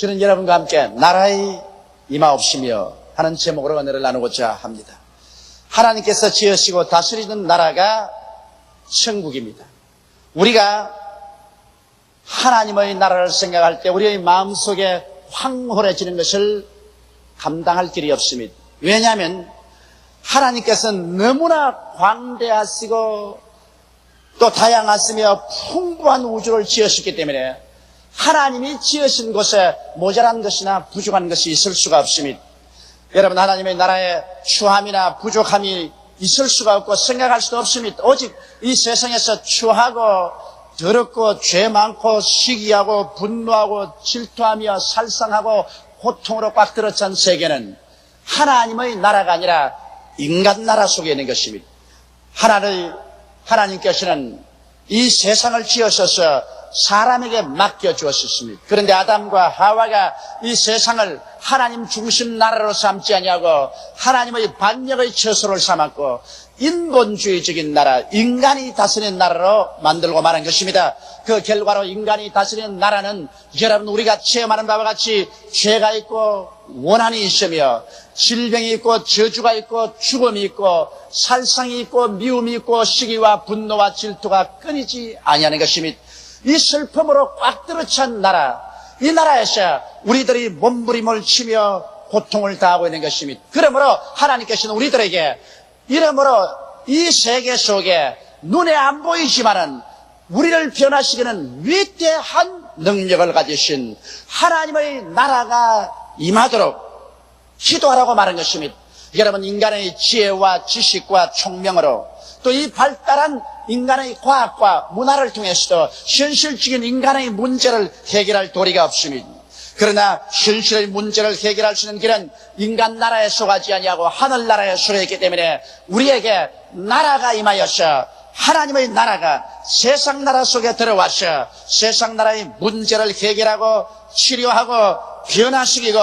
저는 여러분과 함께 나라의 임하옵시며 하는 제목으로 은혜를 나누고자 합니다. 하나님께서 지으시고 다스리는 나라가 천국입니다. 우리가 하나님의 나라를 생각할 때 우리의 마음속에 황홀해지는 것을 감당할 길이 없습니다. 왜냐하면 하나님께서는 너무나 광대하시고 또 다양하시며 풍부한 우주를 지으셨기 때문에 하나님이 지으신 곳에 모자란 것이나 부족한 것이 있을 수가 없습니다. 여러분, 하나님의 나라에 추함이나 부족함이 있을 수가 없고 생각할 수도 없습니다. 오직 이 세상에서 추하고 더럽고 죄 많고 시기하고 분노하고 질투하며 살상하고 고통으로 꽉 들어찬 세계는 하나님의 나라가 아니라 인간 나라 속에 있는 것입니다. 하나님께서는 이 세상을 지으셔서 사람에게 맡겨주었습니다. 그런데 아담과 하와가 이 세상을 하나님 중심 나라로 삼지 아니하고 하나님의 반역의 처소를 삼았고 인본주의적인 나라, 인간이 다스리는 나라로 만들고 말한 것입니다. 그 결과로 인간이 다스리는 나라는 여러분 우리가 체험하는 바와 같이 죄가 있고 원한이 있으며 질병이 있고 저주가 있고 죽음이 있고 살상이 있고 미움이 있고 시기와 분노와 질투가 끊이지 아니하는 것입니다. 이 슬픔으로 꽉 들어찬 나라, 이 나라에서 우리들이 몸부림을 치며 고통을 당하고 있는 것입니다. 그러므로 하나님께서는 우리들에게 이러므로 이 세계 속에 눈에 안 보이지만은 우리를 변화시키는 위대한 능력을 가지신 하나님의 나라가 임하도록 기도하라고 말한 것입니다. 여러분, 인간의 지혜와 지식과 총명으로 또 이 발달한 인간의 과학과 문화를 통해서도 현실적인 인간의 문제를 해결할 도리가 없습니다. 그러나 현실의 문제를 해결할 수 있는 길은 인간 나라에 속하지 아니하고 하늘나라에 속해 있기 때문에 우리에게 나라가 임하여서 하나님의 나라가 세상 나라 속에 들어와서 세상 나라의 문제를 해결하고 치료하고 변화시키고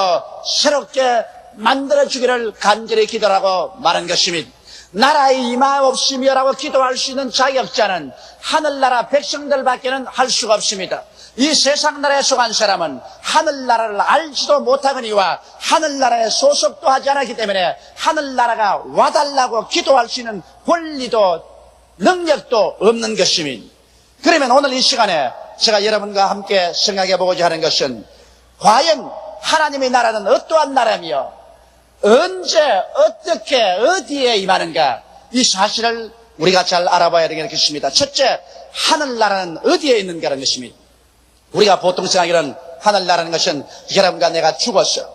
새롭게 만들어주기를 간절히 기도하고 말한 것입니다. 나라의 임하옵시며라고 기도할 수 있는 자격자는 하늘나라 백성들밖에는 할 수가 없습니다. 이 세상 나라에 속한 사람은 하늘나라를 알지도 못하거니와 하늘나라에 소속도 하지 않았기 때문에 하늘나라가 와달라고 기도할 수 있는 권리도 능력도 없는 것입니다. 그러면 오늘 이 시간에 제가 여러분과 함께 생각해 보고자 하는 것은 과연 하나님의 나라는 어떠한 나라며 언제 어떻게 어디에 임하는가, 이 사실을 우리가 잘 알아봐야 되겠습니다. 첫째, 하늘나라는 어디에 있는가라는 것입니다. 우리가 보통 생각하기로는 하늘나라는 것은 여러분과 내가 죽었어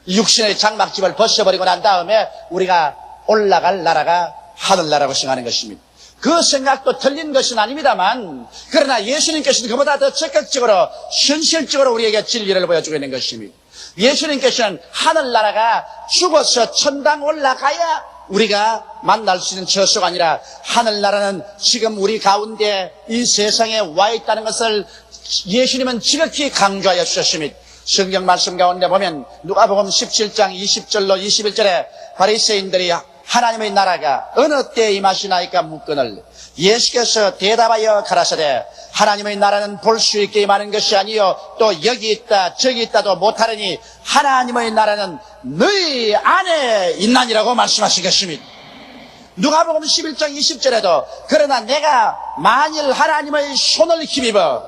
육신의 장막집을 벗어버리고 난 다음에 우리가 올라갈 나라가 하늘나라라고 생각하는 것입니다. 그 생각도 틀린 것은 아닙니다만, 그러나 예수님께서는 그보다 더 적극적으로 현실적으로 우리에게 진리를 보여주고 있는 것입니다. 예수님께서는 하늘나라가 죽어서 천당 올라가야 우리가 만날 수 있는 처소가 아니라 하늘나라는 지금 우리 가운데 이 세상에 와 있다는 것을 예수님은 지극히 강조하여 주셨습니다. 성경 말씀 가운데 보면 누가복음 17장 20절로 21절에 바리새인들이 하나님의 나라가 어느 때에 임하시나이까 묻거늘 예수께서 대답하여 가라사대 하나님의 나라는 볼 수 있게 임하는 것이 아니요 또 여기 있다 저기 있다도 못하려니 하나님의 나라는 너희 안에 있나니라고 말씀하신 것입니다. 누가복음 11장 20절에도 그러나 내가 만일 하나님의 손을 힘입어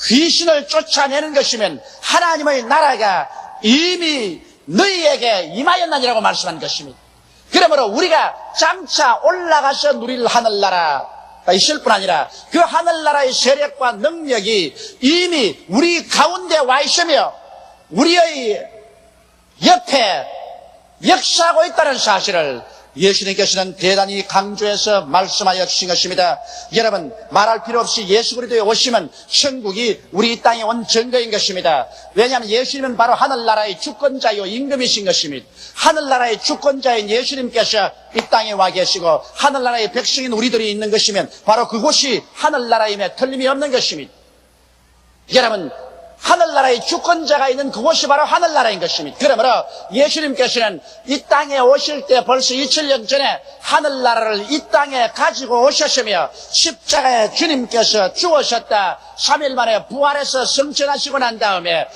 귀신을 쫓아내는 것이면 하나님의 나라가 이미 너희에게 임하였나니라고 말씀한 것입니다. 그러므로 우리가 장차 올라가서 누릴 하늘나라가 있을 뿐 아니라 그 하늘나라의 세력과 능력이 이미 우리 가운데 와 있으며 우리의 옆에 역사하고 있다는 사실을 예수님께서는 대단히 강조해서 말씀하여 주신 것입니다. 여러분, 말할 필요 없이 예수 그리스도에 오시면 천국이 우리 이 땅에 온 증거인 것입니다. 왜냐하면 예수님은 바로 하늘나라의 주권자요 임금이신 것입니다. 하늘나라의 주권자인 예수님께서 이 땅에 와 계시고 하늘나라의 백성인 우리들이 있는 것이면 바로 그곳이 하늘나라임에 틀림이 없는 것입니다. 여러분, 하늘나라의 주권자가 있는 그곳이 바로 하늘나라인 것입니다. 그러므로 예수님께서는 이 땅에 오실 때 벌써 2000년 전에 하늘나라를 이 땅에 가지고 오셨으며 십자가에 주님께서 죽으셨다 3일 만에 부활해서 승천하시고 난 다음에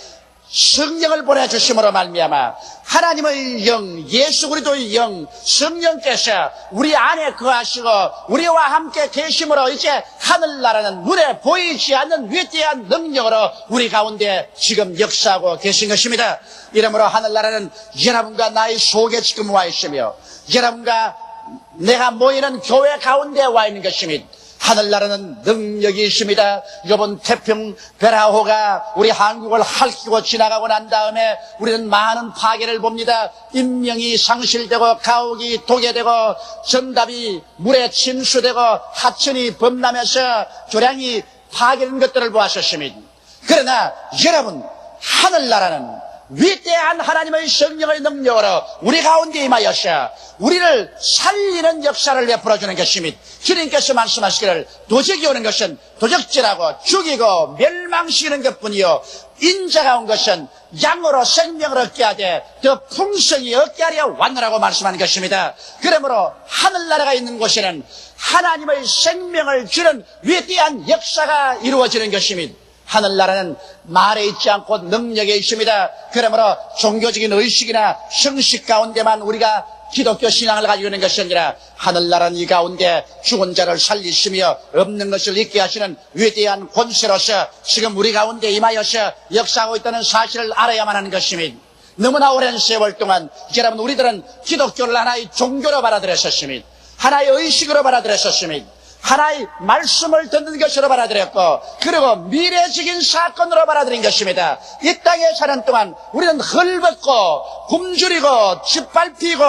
성령을 보내주심으로 말미암아 하나님의 영, 예수 그리스도의 영, 성령께서 우리 안에 거하시고 우리와 함께 계심으로 이제 하늘나라는 눈에 보이지 않는 위대한 능력으로 우리 가운데 지금 역사하고 계신 것입니다. 이러므로 하늘나라는 여러분과 나의 속에 지금 와 있으며 여러분과 내가 모이는 교회 가운데 와 있는 것입니다. 하늘나라는 능력이 있습니다. 이번 태평 베라호가 우리 한국을 핥히고 지나가고 난 다음에 우리는 많은 파괴를 봅니다. 인명이 상실되고 가옥이 도개되고 정답이 물에 침수되고 하천이 범람해서 조량이 파괴된 것들을 보았었습니다. 그러나 여러분, 하늘나라는 위대한 하나님의 성령의 능력으로 우리 가운데 임하여서 우리를 살리는 역사를 베풀어주는 것입니다. 주님께서 말씀하시기를 도적이 오는 것은 도적질하고 죽이고 멸망시키는 것뿐이요 인자가 온 것은 양으로 생명을 얻게 하되 더 풍성히 얻게 하려 왔노라고 말씀하는 것입니다. 그러므로 하늘나라가 있는 곳에는 하나님의 생명을 주는 위대한 역사가 이루어지는 것입니다. 하늘나라는 말에 있지 않고 능력에 있습니다. 그러므로 종교적인 의식이나 형식 가운데만 우리가 기독교 신앙을 가지고 있는 것이 아니라 하늘나라는 이 가운데 죽은 자를 살리시며 없는 것을 있게 하시는 위대한 권세로서 지금 우리 가운데 임하여서 역사하고 있다는 사실을 알아야만 하는 것입니다. 너무나 오랜 세월 동안 여러분 우리들은 기독교를 하나의 종교로 받아들였었습니다. 하나의 의식으로 받아들였었습니다. 하나의 말씀을 듣는 것으로 받아들였고 그리고 미래적인 사건으로 받아들인 것입니다. 이 땅에 사는 동안 우리는 헐벗고 굶주리고 짓밟히고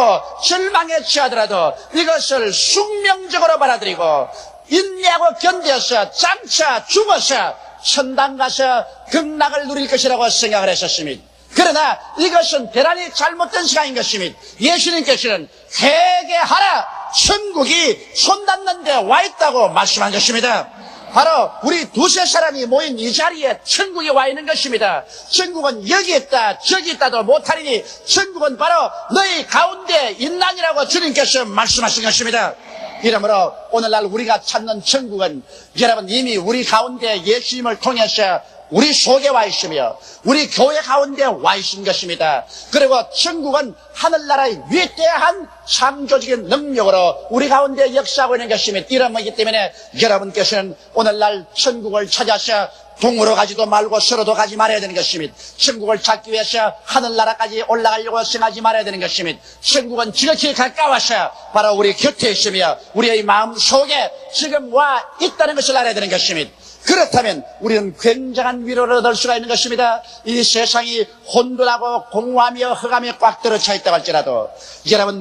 절망에 취하더라도 이것을 숙명적으로 받아들이고 인내하고 견뎌서 장차 죽어서 천당 가서 극락을 누릴 것이라고 생각을 했었습니다. 그러나 이것은 대단히 잘못된 생각인 것입니다. 예수님께서는 회개하라, 천국이 손닿는 데 와 있다고 말씀한 것입니다. 바로 우리 두세 사람이 모인 이 자리에 천국이 와 있는 것입니다. 천국은 여기 있다 저기 있다도 못하리니 천국은 바로 너희 가운데 있나니라고 주님께서 말씀하신 것입니다. 이러므로 오늘날 우리가 찾는 천국은 여러분 이미 우리 가운데 예수님을 통해서 우리 속에 와 있으며 우리 교회 가운데 와 있는 것입니다. 그리고 천국은 하늘나라의 위대한 창조적인 능력으로 우리 가운데 역사하고 있는 것입니다. 이러기 때문에 여러분께서는 오늘날 천국을 찾아서 동으로 가지도 말고 서로도 가지 말아야 되는 것입니다. 천국을 찾기 위해서 하늘나라까지 올라가려고 생각하지 말아야 되는 것입니다. 천국은 지극히 가까워서 바로 우리 곁에 있으며 우리의 마음 속에 지금 와 있다는 것을 알아야 되는 것입니다. 그렇다면 우리는 굉장한 위로를 얻을 수가 있는 것입니다. 이 세상이 혼돈하고 공허하며 흑암에 꽉 들어차 있다고 할지라도 여러분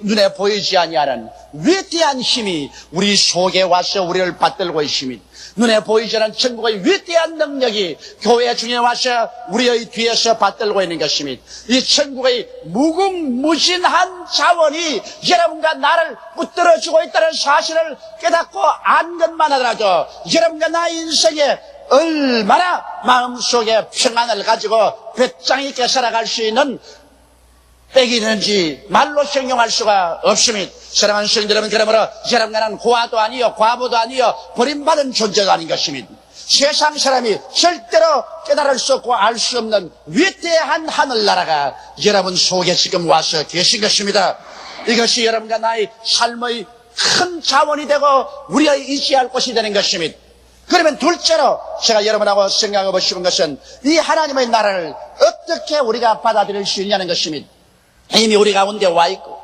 눈에 보이지 아니하는 위대한 힘이 우리 속에 와서 우리를 받들고 있습니다. 눈에 보이지 않는 천국의 위대한 능력이 교회 중에 와서 우리의 뒤에서 받들고 있는 것입니다. 이 천국의 무궁무진한 자원이 여러분과 나를 붙들어주고 있다는 사실을 깨닫고 안 것만 하더라도 여러분과 나의 인생에 얼마나 마음속에 평안을 가지고 배짱 있게 살아갈 수 있는 빽이 있는지 말로形容할 수가 없습니다. 사랑하는 성도 여러분, 그러므로 여러분과 나는 고아도 아니요 과부도 아니요 버림받은 존재가 아닌 것입니다. 세상 사람이 절대로 깨달을 수 없고 알 수 없는 위대한 하늘나라가 여러분 속에 지금 와서 계신 것입니다. 이것이 여러분과 나의 삶의 큰 자원이 되고 우리의 의지할 곳이 되는 것입니다. 그러면 둘째로 제가 여러분하고 생각해 보시는 것은 이 하나님의 나라를 어떻게 우리가 받아들일 수 있냐는 것입니다. 이미 우리 가운데 와 있고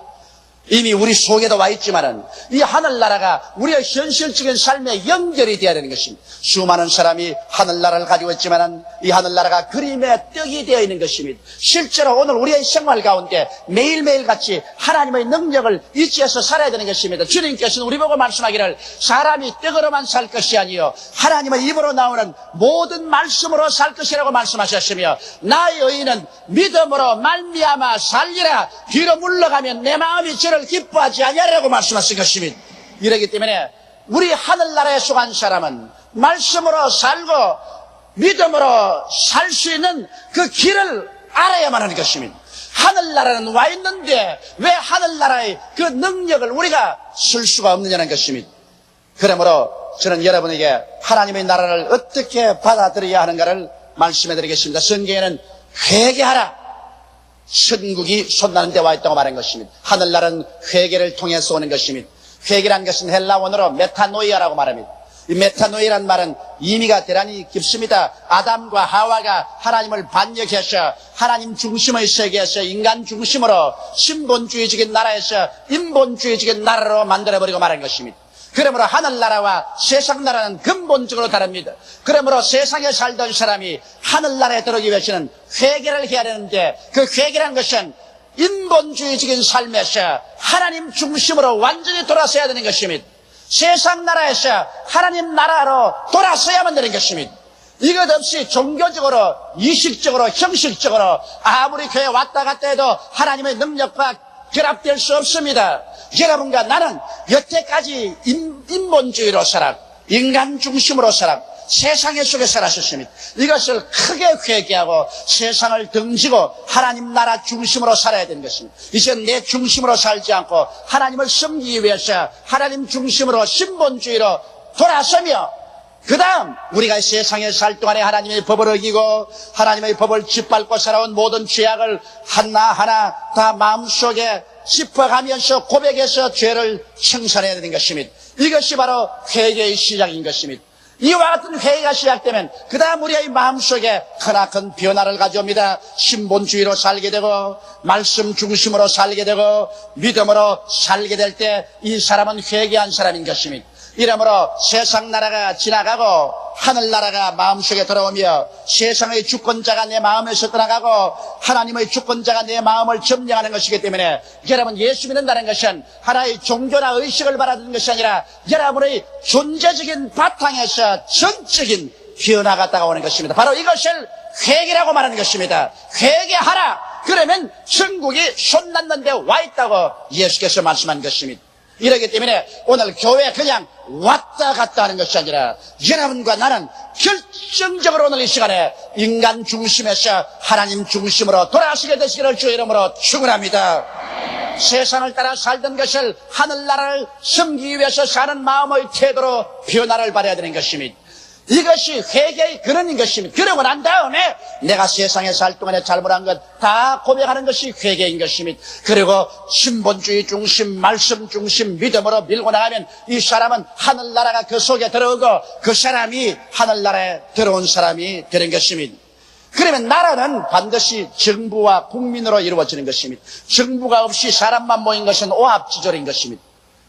이미 우리 속에도 와 있지만은 이 하늘나라가 우리의 현실적인 삶에 연결이 되어야 되는 것입니다. 수많은 사람이 하늘나라를 가지고 있지만은 이 하늘나라가 그림의 떡이 되어 있는 것입니다. 실제로 오늘 우리의 생활 가운데 매일매일 같이 하나님의 능력을 의지해서 살아야 되는 것입니다. 주님께서는 우리 보고 말씀하기를 사람이 떡으로만 살 것이 아니요 하나님의 입으로 나오는 모든 말씀으로 살 것이라고 말씀하셨으며 나의 의인은 믿음으로 말미암아 살리라. 뒤로 물러가면 내 마음이 저를 기뻐하지 아니하리라고 말씀하신 것입니다. 이러기 때문에 우리 하늘나라에 속한 사람은 말씀으로 살고 믿음으로 살 수 있는 그 길을 알아야만 하는 것입니다. 하늘나라는 와 있는데 왜 하늘나라의 그 능력을 우리가 쓸 수가 없느냐는 것입니다. 그러므로 저는 여러분에게 하나님의 나라를 어떻게 받아들여야 하는가를 말씀해 드리겠습니다. 성경에는 회개하라. 천국이 손나는 데 와 있다고 말한 것입니다. 하늘나라는 회개를 통해서 오는 것입니다. 회개란 것은 헬라 원어로 메타노이아라고 말합니다. 이 메타노이라는 말은 의미가 대단히 깊습니다. 아담과 하와가 하나님을 반역해서 하나님 중심의 세계에서 인간 중심으로 신본주의적인 나라에서 인본주의적인 나라로 만들어버리고 말한 것입니다. 그러므로 하늘나라와 세상나라는 근본적으로 다릅니다. 그러므로 세상에 살던 사람이 하늘나라에 들어오기 위해서는 회개를 해야 되는데, 그 회개라는 것은 인본주의적인 삶에서 하나님 중심으로 완전히 돌아서야 되는 것입니다. 세상 나라에서 하나님 나라로 돌아서야만 되는 것입니다. 이것 없이 종교적으로, 이식적으로, 형식적으로 아무리 교회 왔다 갔다 해도 하나님의 능력과 결합될 수 없습니다. 여러분과 나는 여태까지 인본주의로 살아, 인간 중심으로 살아, 세상의 속에 살았었습니다. 이것을 크게 회개하고 세상을 등지고 하나님 나라 중심으로 살아야 되는 것입니다. 이제 내 중심으로 살지 않고 하나님을 섬기기 위해서 하나님 중심으로 신본주의로 돌아서며, 그 다음 우리가 세상에 살 동안에 하나님의 법을 어기고 하나님의 법을 짓밟고 살아온 모든 죄악을 하나하나 다 마음속에 짚어가면서 고백해서 죄를 청산해야 되는 것입니다. 이것이 바로 회개의 시작인 것입니다. 이와 같은 회개가 시작되면 그 다음 우리의 마음속에 크나큰 변화를 가져옵니다. 신본주의로 살게 되고 말씀 중심으로 살게 되고 믿음으로 살게 될 때 이 사람은 회개한 사람인 것입니다. 이러므로 세상 나라가 지나가고 하늘나라가 마음속에 들어오며 세상의 주권자가 내 마음에서 떠나가고 하나님의 주권자가 내 마음을 점령하는 것이기 때문에 여러분, 예수 믿는다는 것은 하나의 종교나 의식을 받아들이는 것이 아니라 여러분의 존재적인 바탕에서 전적인 변화가 다가오는 것입니다. 바로 이것을 회개라고 말하는 것입니다. 회개하라. 그러면 천국이 손났는 데 와 있다고 예수께서 말씀한 것입니다. 이러기 때문에 오늘 교회에 그냥 왔다 갔다 하는 것이 아니라 여러분과 나는 결정적으로 오늘 이 시간에 인간 중심에서 하나님 중심으로 돌아서게 되시기를 주의 이름으로 축원합니다. 세상을 따라 살던 것을 하늘나라를 섬기기 위해서 사는 마음의 태도로 변화를 받아야 되는 것입니다. 이것이 회개의 근원인 것입니다. 그러고 난 다음에 내가 세상에 살 동안에 잘못한 것 다 고백하는 것이 회개인 것입니다. 그리고 신본주의 중심, 말씀 중심, 믿음으로 밀고 나가면 이 사람은 하늘나라가 그 속에 들어오고 그 사람이 하늘나라에 들어온 사람이 되는 것입니다. 그러면 나라는 반드시 정부와 국민으로 이루어지는 것입니다. 정부가 없이 사람만 모인 것은 오합지졸인 것입니다.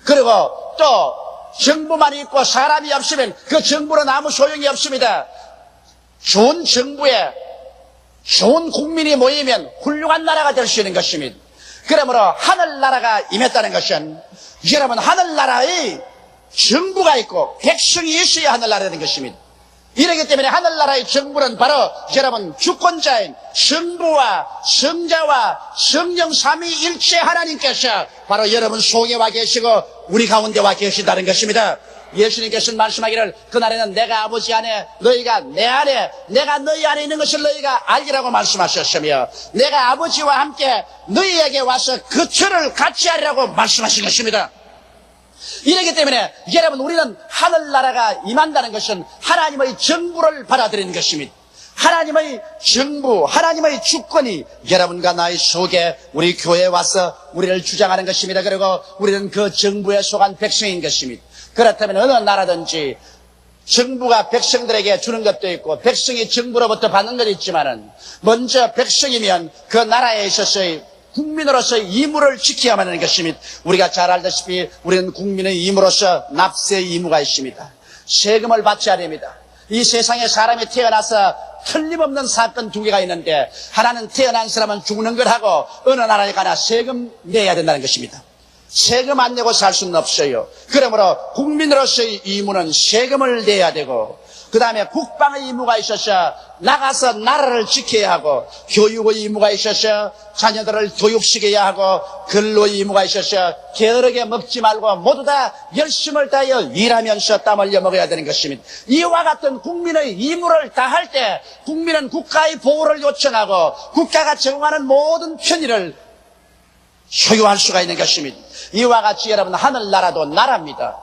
그리고 또 정부만 있고 사람이 없으면 그 정부는 아무 소용이 없습니다. 좋은 정부에 좋은 국민이 모이면 훌륭한 나라가 될 수 있는 것입니다. 그러므로 하늘나라가 임했다는 것은 여러분, 하늘나라의 정부가 있고 백성이 있어야 하늘나라라는 것입니다. 이렇기 때문에 하늘나라의 정부는 바로 여러분 주권자인 성부와 성자와 성령 삼위일체 하나님께서 바로 여러분 속에 와 계시고 우리 가운데 와 계신다는 것입니다. 예수님께서는 말씀하기를 그날에는 내가 아버지 안에 너희가 내 안에 내가 너희 안에 있는 것을 너희가 알리라고 말씀하셨으며 내가 아버지와 함께 너희에게 와서 그 철을 같이 하리라고 말씀하신 것입니다. 이렇기 때문에 여러분, 우리는 하늘나라가 임한다는 것은 하나님의 정부를 받아들이는 것입니다. 하나님의 정부, 하나님의 주권이 여러분과 나의 속에 우리 교회에 와서 우리를 주장하는 것입니다. 그리고 우리는 그 정부에 속한 백성인 것입니다. 그렇다면 어느 나라든지 정부가 백성들에게 주는 것도 있고 백성이 정부로부터 받는 것도 있지만은 먼저 백성이면 그 나라에 있어서의 국민으로서의義務를 지켜야만 하는 것입니다. 우리가 잘 알다시피 우리는 국민의義務로서 납세義務가 있습니다. 세금을 바쳐야 됩니다. 이 세상에 사람이 태어나서 틀림없는 사건 두 개가 있는데 하나는 태어난 사람은 죽는 걸 하고 어느 나라에 가나 세금 내야 된다는 것입니다. 세금 안 내고 살 수는 없어요. 그러므로 국민으로서의義務는 세금을 내야 되고 그 다음에 국방의義務가 있어서 나가서 나라를 지켜야 하고 교육의義務가 있어서 자녀들을 교육시켜야 하고 근로의義務가 있어서 게으르게 먹지 말고 모두 다 열심을 다하여 일하면서 땀 흘려 먹어야 되는 것입니다. 이와 같은 국민의義務를 다할 때 국민은 국가의 보호를 요청하고 국가가 정하는 모든 편의를 소유할 수가 있는 것입니다. 이와 같이 여러분, 하늘나라도 나라입니다.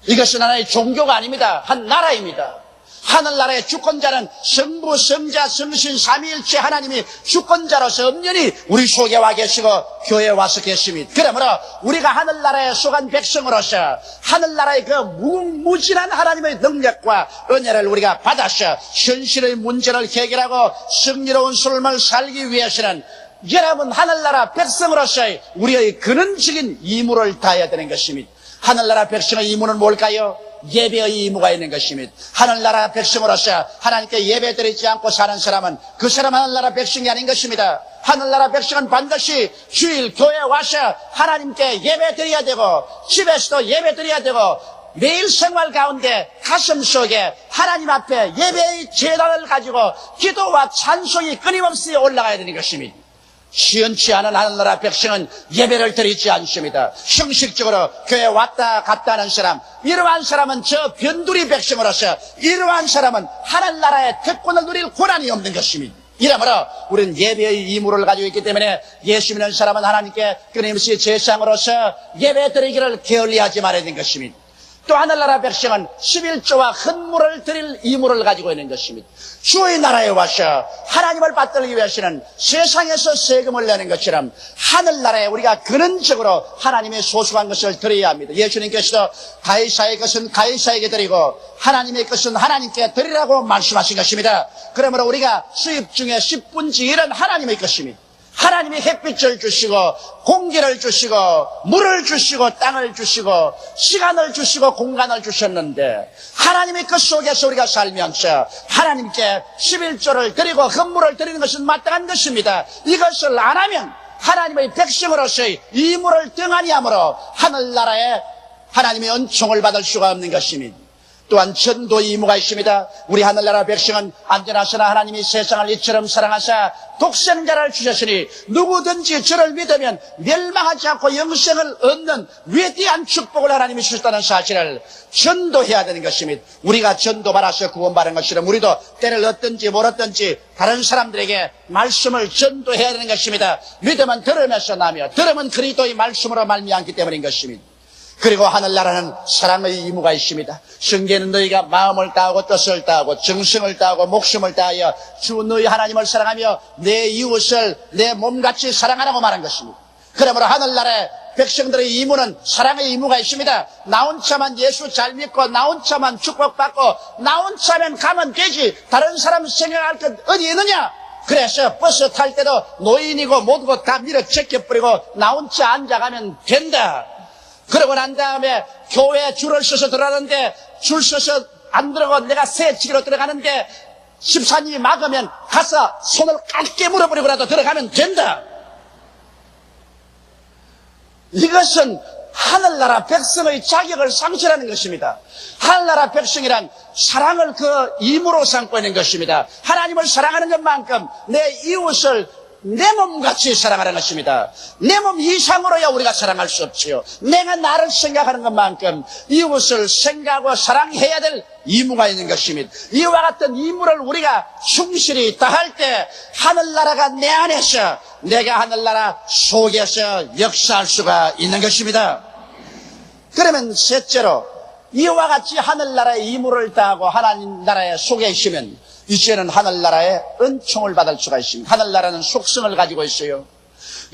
이것은 하나의 종교가 아닙니다. 한 나라입니다. 하늘나라의 주권자는 성부, 성자, 성신, 삼위일체 하나님이 주권자로서 엄연히 우리 속에 와 계시고 교회에 와서 계십니다. 그러므로 우리가 하늘나라에 속한 백성으로서 하늘나라의 그 무궁무진한 하나님의 능력과 은혜를 우리가 받아서 현실의 문제를 해결하고 승리로운 삶을 살기 위해서는 여러분 하늘나라 백성으로서의 우리의 근원적인義務를 다해야 되는 것입니다. 하늘나라 백성의義務는 뭘까요? 예배의義務가 있는 것입니다. 하늘나라 백성으로서 하나님께 예배드리지 않고 사는 사람은 그 사람 하늘나라 백성이 아닌 것입니다. 하늘나라 백성은 반드시 주일 교회에 와서 하나님께 예배드려야 되고 집에서도 예배드려야 되고 매일 생활 가운데 가슴 속에 하나님 앞에 예배의 제단을 가지고 기도와 찬송이 끊임없이 올라가야 되는 것입니다. 시원치 않은 하늘나라 백성은 예배를 드리지 않습니다. 형식적으로 교회에 왔다 갔다 하는 사람, 이러한 사람은 저 변두리 백성으로서 이러한 사람은 하늘나라의 특권을 누릴 권한이 없는 것입니다. 이러므로 우리는 예배의義務를 가지고 있기 때문에 예수 믿는 사람은 하나님께 끊임없이 제사장으로서 예배 드리기를 게을리하지 말아야 되는 것입니다. 또 하늘나라 백성은 11조와 헌물을 드릴義務를 가지고 있는 것입니다. 주의 나라에 와서 하나님을 받들기 위해서는 세상에서 세금을 내는 것처럼 하늘나라에 우리가 근원적으로 하나님의 소중한 것을 드려야 합니다. 예수님께서도 가이사의 것은 가이사에게 드리고 하나님의 것은 하나님께 드리라고 말씀하신 것입니다. 그러므로 우리가 수입 중에 10분의 1은 하나님의 것입니다. 하나님이 햇빛을 주시고 공기를 주시고 물을 주시고 땅을 주시고 시간을 주시고 공간을 주셨는데 하나님의 그 속에서 우리가 살면서 하나님께 11조를 드리고 헌물을 드리는 것은 마땅한 것입니다. 이것을 안 하면 하나님의 백성으로서의義務를 등한히 함으로 하늘나라에 하나님의 은총을 받을 수가 없는 것입니다. 또한 전도의義務가 있습니다. 우리 하늘나라 백성은 안전하시나 하나님이 세상을 이처럼 사랑하사 독생자를 주셨으니 누구든지 저를 믿으면 멸망하지 않고 영생을 얻는 위대한 축복을 하나님이 주셨다는 사실을 전도해야 되는 것입니다. 우리가 전도 받아서 구원받은 것처럼 우리도 때를 얻든지 몰았든지 다른 사람들에게 말씀을 전도해야 되는 것입니다. 믿음은 들으면서 나며 들으면 그리스도의 말씀으로 말미암기 때문인 것입니다. 그리고 하늘나라는 사랑의義務가 있습니다. 성경에는 너희가 마음을 다하고 뜻을 다하고 정성을 다하고 목숨을 다하여 주 너희 하나님을 사랑하며 내 이웃을 내 몸같이 사랑하라고 말한 것입니다. 그러므로 하늘나라의 백성들의義務는 사랑의義務가 있습니다. 나 혼자만 예수 잘 믿고 나 혼자만 축복받고 나 혼자만 가면 되지 다른 사람 생각할 것 어디 있느냐? 그래서 버스 탈 때도 노인이고 모두고 다 밀어 제껴버리고 나 혼자 앉아가면 된다. 그러고 난 다음에 교회에 줄을 서서 들어가는데 줄 서서 안 들어가고 내가 새치기로 들어가는데 집사님이 막으면 가서 손을 깔게 물어버리고라도 들어가면 된다. 이것은 하늘나라 백성의 자격을 상실하는 것입니다. 하늘나라 백성이란 사랑을 그義務로 삼고 있는 것입니다. 하나님을 사랑하는 것만큼 내 이웃을 내 몸같이 사랑하는 것입니다. 내 몸 이상으로야 우리가 사랑할 수 없지요. 내가 나를 생각하는 것만큼 이웃을 생각하고 사랑해야 될義務가 있는 것입니다. 이와 같은義務를 우리가 충실히 다할 때 하늘나라가 내 안에서 내가 하늘나라 속에서 역사할 수가 있는 것입니다. 그러면 셋째로 이와 같이 하늘나라의義務를 다하고 하나님 나라에 속에 있으면 이제는 하늘나라의 은총을 받을 수가 있습니다. 하늘나라는 속성을 가지고 있어요.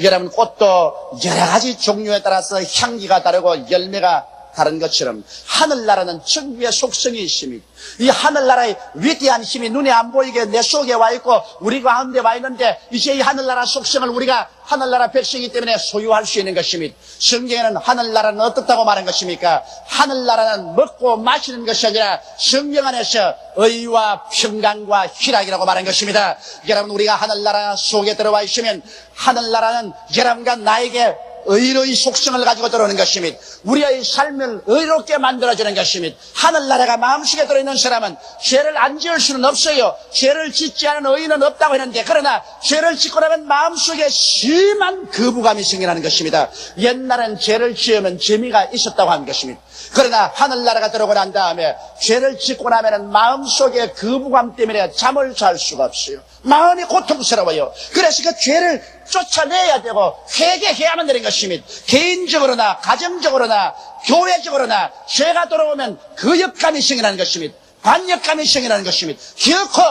여러분 꽃도 여러 가지 종류에 따라서 향기가 다르고 열매가 다른 것처럼 하늘나라는 천국의 속성이 있습니다. 이 하늘나라의 위대한 힘이 눈에 안 보이게 내 속에 와 있고 우리 가운데 와 있는데 이제 이 하늘나라 속성을 우리가 하늘나라 백성이기 때문에 소유할 수 있는 것입니다. 성경에는 하늘나라는 어떻다고 말한 것입니까? 하늘나라는 먹고 마시는 것이 아니라 성경 안에서 의와 평강과 희락이라고 말한 것입니다. 여러분 우리가 하늘나라 속에 들어와 있으면 하늘나라는 여러분과 나에게 의로의 속성을 가지고 들어오는 것입니다. 우리의 삶을 의롭게 만들어주는 것입니다. 하늘나라가 마음속에 들어있는 사람은 죄를 안 지을 수는 없어요. 죄를 짓지 않은 의인은 없다고 했는데 그러나 죄를 짓고 나면 마음속에 심한 거부감이 생겨나는 것입니다. 옛날엔 죄를 지으면 재미가 있었다고 하는 것입니다. 그러나 하늘나라가 들어오고 난 다음에 죄를 짓고 나면 마음속에 거부감 때문에 잠을 잘 수가 없어요. 마음이 고통스러워요. 그래서 그 죄를 쫓아내야 되고 회개해야만 되는 것입니다. 개인적으로나 가정적으로나 교회적으로나 죄가 들어오면 거역감이 생겨나는 것입니다. 반역감이 생겨나는 것입니다. 결코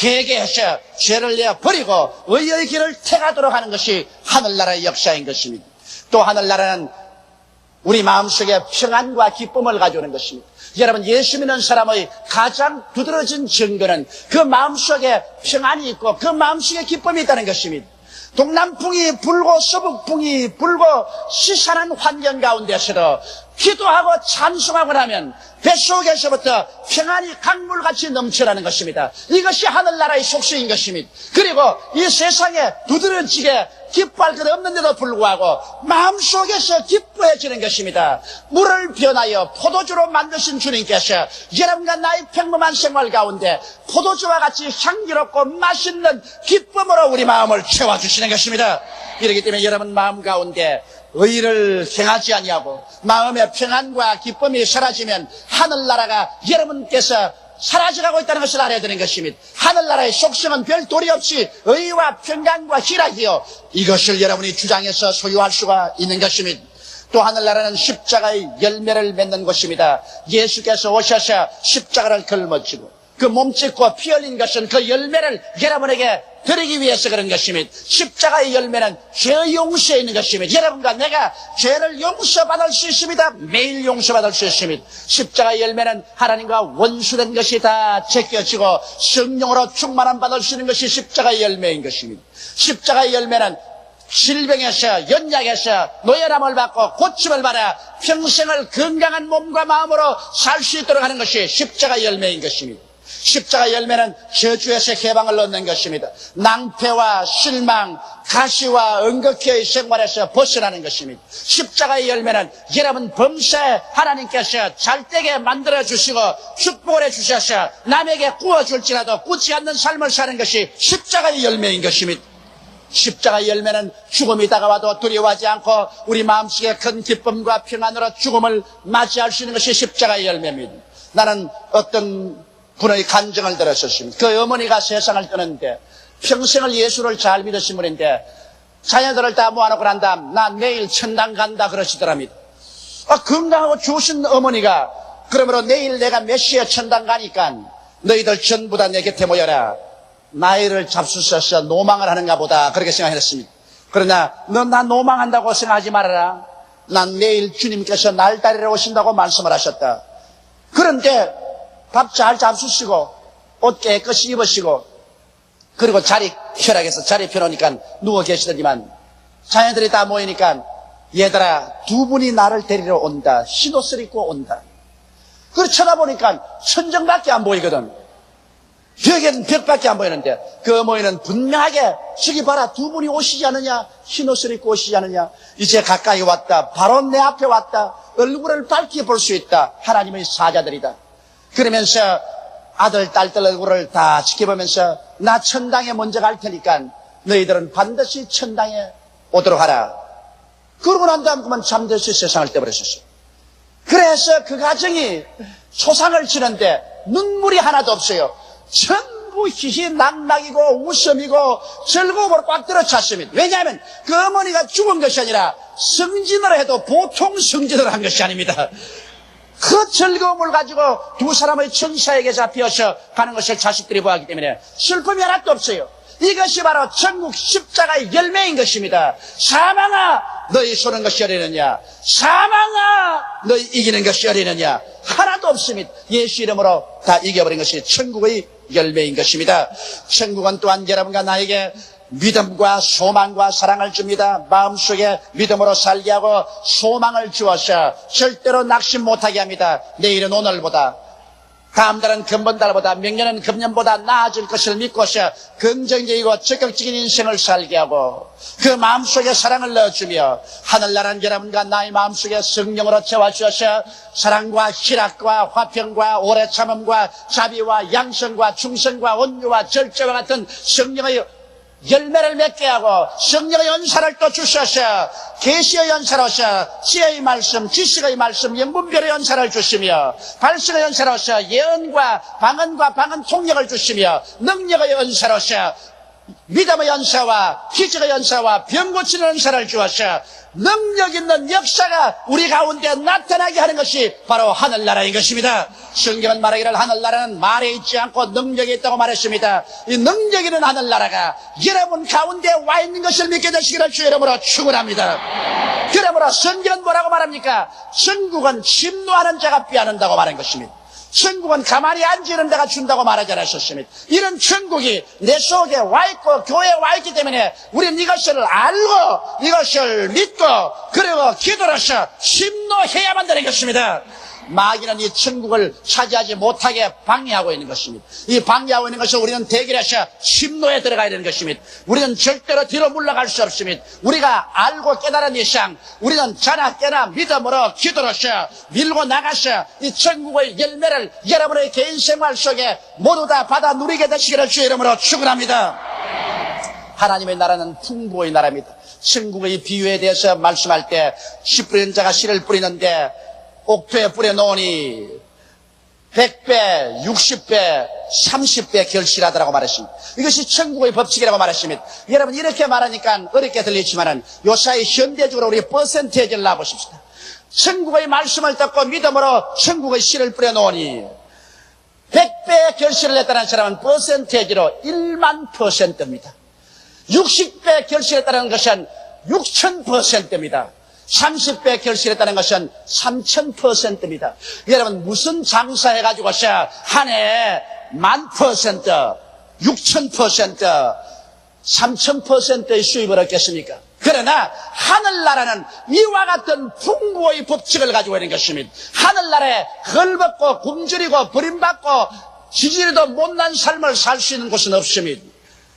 회개하셔 죄를 내어 버리고 의의 길을 택하도록 하는 것이 하늘나라의 역사인 것입니다. 또 하늘나라는 우리 마음속에 평안과 기쁨을 가져오는 것입니다. 여러분, 예수 믿는 사람의 가장 두드러진 증거는 그 마음속에 평안이 있고 그 마음속에 기쁨이 있다는 것입니다. 동남풍이 불고 서북풍이 불고 시산한 환경 가운데서도 기도하고 찬송하고 나면 뱃속에서부터 평안이 강물같이 넘쳐나는 것입니다. 이것이 하늘나라의 속성인 것입니다. 그리고 이 세상에 두드러지게 기뻐할 것 없는데도 불구하고 마음속에서 기뻐해지는 것입니다. 물을 변하여 포도주로 만드신 주님께서 여러분과 나의 평범한 생활 가운데 포도주와 같이 향기롭고 맛있는 기쁨으로 우리 마음을 채워주시는 것입니다. 이렇기 때문에 여러분 마음 가운데 의를 행하지 아니하고 마음의 평안과 기쁨이 사라지면 하늘나라가 여러분께서 사라져가고 있다는 것을 알아야 되는 것입니다. 하늘나라의 속성은 별 도리 없이 의와 평강과 희락이요, 이것을 여러분이 주장해서 소유할 수가 있는 것입니다. 또 하늘나라는 십자가의 열매를 맺는 곳입니다. 예수께서 오셔서 십자가를 걸머지고 그 몸짓고 피 흘린 것은 그 열매를 여러분에게 드리기 위해서 그런 것입니다. 십자가의 열매는 죄 용서에 있는 것입니다. 여러분과 내가 죄를 용서받을 수 있습니다. 매일 용서받을 수 있습니다. 십자가의 열매는 하나님과 원수된 것이 다 제껴지고 성령으로 충만함 받을 수 있는 것이 십자가의 열매인 것입니다. 십자가의 열매는 질병에서 연약에서 노예람을 받고 고침을 받아 평생을 건강한 몸과 마음으로 살 수 있도록 하는 것이 십자가의 열매인 것입니다. 십자가 열매는 저주에서 해방을 얻는 것입니다. 낭패와 실망, 가시와 응극회의 생활에서 벗어나는 것입니다. 십자가의 열매는 여러분 범사에 하나님께서 잘되게 만들어주시고 축복을 해주셔서 남에게 구워줄지라도 굳지 않는 삶을 사는 것이 십자가의 열매인 것입니다. 십자가의 열매는 죽음이 다가와도 두려워하지 않고 우리 마음속에 큰 기쁨과 평안으로 죽음을 맞이할 수 있는 것이 십자가의 열매입니다. 나는 어떤 분의 간증을 들었었습니다. 그 어머니가 세상을 떠났는데 평생을 예수를 잘 믿으신 분인데 자녀들을 다 모아놓고 난 다음 나 내일 천당 간다 그러시더랍니다. 건강하고 좋으신 어머니가 그러므로 내일 내가 몇 시에 천당 가니까 너희들 전부 다 내 곁에 모여라. 나이를 잡수셔서 노망을 하는가 보다 그렇게 생각했습니다. 그러나 너 나 노망한다고 생각하지 말아라. 난 내일 주님께서 날 따르러 오신다고 말씀을 하셨다. 그런데 밥 잘 잡수시고 옷 깨끗이 입으시고 그리고 자리 펴락해서 자리 펴놓으니까 누워 계시더니만 자녀들이 다 모이니까 얘들아 두 분이 나를 데리러 온다. 흰옷을 입고 온다. 그걸 쳐다보니까 천정밖에 안 보이거든. 벽에는 벽밖에 안 보이는데 그 어머니는 분명하게 저기 봐라 두 분이 오시지 않느냐. 흰옷을 입고 오시지 않느냐. 이제 가까이 왔다. 바로 내 앞에 왔다. 얼굴을 밝히 볼 수 있다. 하나님의 사자들이다. 그러면서 아들, 딸들 얼굴을 다 지켜보면서 나 천당에 먼저 갈 테니까 너희들은 반드시 천당에 오도록 하라. 그러고 난 다음 그만 잠들시 세상을 떼버렸었어요. 그래서 그 가정이 초상을 치는데 눈물이 하나도 없어요. 전부 희희낙낙이고 웃음이고 즐거움으로 꽉 들어찼습니다. 왜냐하면 그 어머니가 죽은 것이 아니라 승진을 해도 보통 승진을 한 것이 아닙니다. 그 즐거움을 가지고 두 사람의 천사에게 잡혀서 가는 것을 자식들이 보았기 때문에 슬픔이 하나도 없어요. 이것이 바로 천국 십자가의 열매인 것입니다. 사망아 너희 쏘는 것이 어리느냐. 사망아 너희 이기는 것이 어리느냐. 하나도 없습니다. 예수 이름으로 다 이겨버린 것이 천국의 열매인 것입니다. 천국은 또한 여러분과 나에게 믿음과 소망과 사랑을 줍니다. 마음속에 믿음으로 살게 하고 소망을 주어서 절대로 낙심 못하게 합니다. 내일은 오늘보다, 다음 달은 금번달보다,明년은 금년보다 나아질 것을 믿고서 긍정적이고 적극적인 인생을 살게 하고 그 마음속에 사랑을 넣어주며 하늘나라는 여러분과 나의 마음속에 성령으로 채워주셔서 사랑과 희락과 화평과 오래 참음과 자비와 양성과 충성과 온유와 절제와 같은 성령의 열매를 맺게 하고 성령의 연사를 또 주셔서 계시의 연사로서 지혜의 말씀, 지식의 말씀, 영분별의 연사를 주시며 발성의 연사로서 예언과 방언 통역을 주시며 능력의 연사로서 믿음의 연사와 기적의 연사와 병 고치는 연사를 주어서 능력 있는 역사가 우리 가운데 나타나게 하는 것이 바로 하늘나라인 것입니다. 성경은 말하기를 하늘나라는 말에 있지 않고 능력이 있다고 말했습니다. 이 능력 있는 하늘나라가 여러분 가운데 와 있는 것을 믿게 되시기를 주 이름으로 축원합니다. 그러므로 성경은 뭐라고 말합니까? 천국은 침노하는 자가 빼앗는다고 말한 것입니다. 천국은 가만히 앉는 데가 준다고 말하지 않았었습니다. 이런 천국이 내 속에 와 있고 교회에 와 있기 때문에 우리는 이것을 알고 이것을 믿고 그리고 기도로서 침노해야만 되는 것입니다. 마귀는 이 천국을 차지하지 못하게 방해하고 있는 것입니다. 이 방해하고 있는 것을 우리는 대결해서 침노에 들어가야 되는 것입니다. 우리는 절대로 뒤로 물러갈 수 없습니다. 우리가 알고 깨달은 이상 우리는 자나 깨나 믿음으로 기도로서 밀고 나가서 이 천국의 열매를 여러분의 개인 생활 속에 모두 다 받아 누리게 되시기를 주의 이름으로 축원합니다. 하나님의 나라는 풍부의 나라입니다. 천국의 비유에 대해서 말씀할 때 씨 뿌리는 자가 씨를 뿌리는데 옥토에 뿌려놓으니 100배, 60배, 30배 결실하더라고 말했습니다. 이것이 천국의 법칙이라고 말했습니다. 여러분 이렇게 말하니까 어렵게 들리지만은 요사이 현대적으로 우리 퍼센테이지를 놔보십시다. 천국의 말씀을 듣고 믿음으로 천국의 씨를 뿌려놓으니 100배 결실을 했다는 사람은 퍼센테이지로 1만 %입니다. 60배 결실했다는 것은 6000%입니다. 30배 결실했다는 것은 3000%입니다. 여러분 무슨 장사해가지고서 한 해에 1000%, 6000%, 3000%의 수입을 얻겠습니까? 그러나 하늘나라는 이와 같은 풍부의 법칙을 가지고 있는 것입니다. 하늘나라에 헐벗고 굶주리고 버림받고 지지리도 못난 삶을 살 수 있는 곳은 없습니다.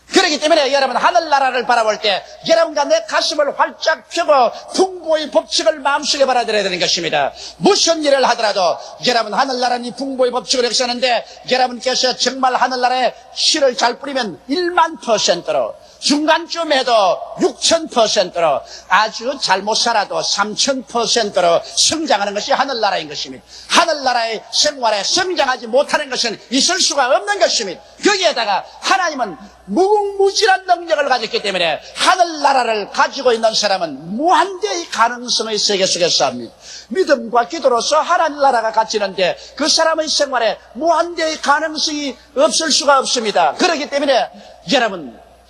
그렇기 때문에 여러분 하늘나라를 바라볼 때 여러분과 내 가슴을 활짝 펴고 풍부의 법칙을 마음속에 받아들여야 되는 것입니다. 무슨 일을 하더라도 여러분 하늘나라는 이 풍부의 법칙을 역사하는데 여러분께서 정말 하늘나라에 씨를 잘 뿌리면 1만 %로 중간쯤 해도 6000%로 아주 잘못 살아도 3000%로 성장하는 것이 하늘나라인 것입니다. 하늘나라의 생활에 성장하지 못하는 것은 있을 수가 없는 것입니다. 거기에다가 하나님은 무궁무진한 능력을 가졌기 때문에 하늘나라를 가지고 있는 사람은 무한대의 가능성의 세계 속에 삽니다. 믿음과 기도로서 하늘나라가 갇히는데 그 사람의 생활에 무한대의 가능성이 없을 수가 없습니다. 그렇기 때문에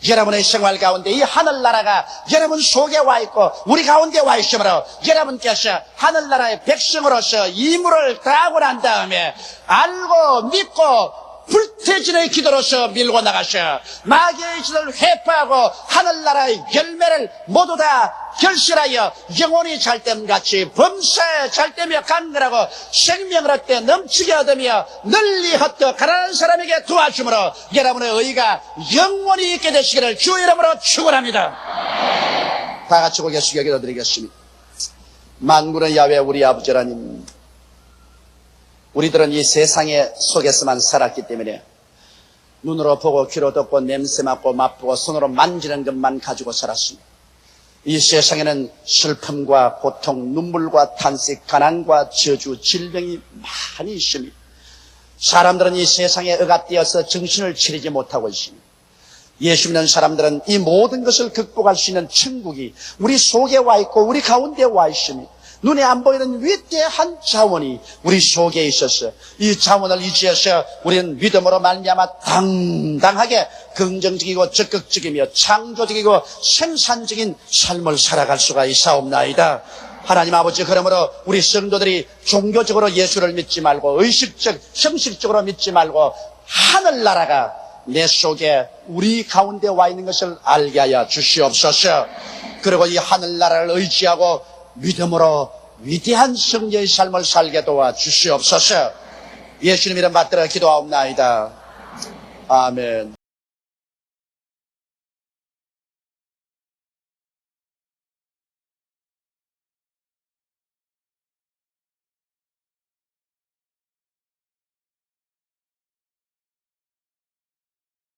여러분의 생활 가운데 이 하늘나라가 여러분 속에 와 있고 우리 가운데 와 있으므로 여러분께서 하늘나라의 백성으로서 임무를 다하고 난 다음에 알고 믿고 불태진의 기도로서 밀고 나가셔 마귀의 짓을 회파하고 하늘나라의 열매를 모두 다 결실하여 영혼이 잘됨같이 범사에 잘되며 강건하고 생명을 얻되 넘치게 얻으며 널리 헛되어 가난한 사람에게 도와주므로 여러분의 의가 영원히 있게 되시기를 주 이름으로 축원합니다. 다 같이 고개 숙여 기도드리겠습니다. 만군의 야훼 우리 아버지 하나님, 우리들은 이 세상의 속에서만 살았기 때문에 눈으로 보고 귀로 듣고 냄새 맡고 맛보고 손으로 만지는 것만 가지고 살았습니다. 이 세상에는 슬픔과 고통, 눈물과 탄식, 가난과 저주, 질병이 많이 있습니다. 사람들은 이 세상에 억압되어서 정신을 차리지 못하고 있습니다. 예수 믿는 사람들은 이 모든 것을 극복할 수 있는 천국이 우리 속에 와 있고 우리 가운데 와 있습니다. 눈에 안 보이는 위대한 자원이 우리 속에 있어서 이 자원을 의지해서 우리는 믿음으로 말미암아 당당하게 긍정적이고 적극적이며 창조적이고 생산적인 삶을 살아갈 수가 있사옵나이다. 하나님 아버지, 그러므로 우리 성도들이 종교적으로 예수를 믿지 말고 의식적, 형식적으로 믿지 말고 하늘나라가 내 속에 우리 가운데 와 있는 것을 알게 하여 주시옵소서. 그리고 이 하늘나라를 의지하고 믿음으로 위대한 성녀의 삶을 살게 도와 주시옵소서. 예수님 이름 받들어 기도하옵나이다. 아멘.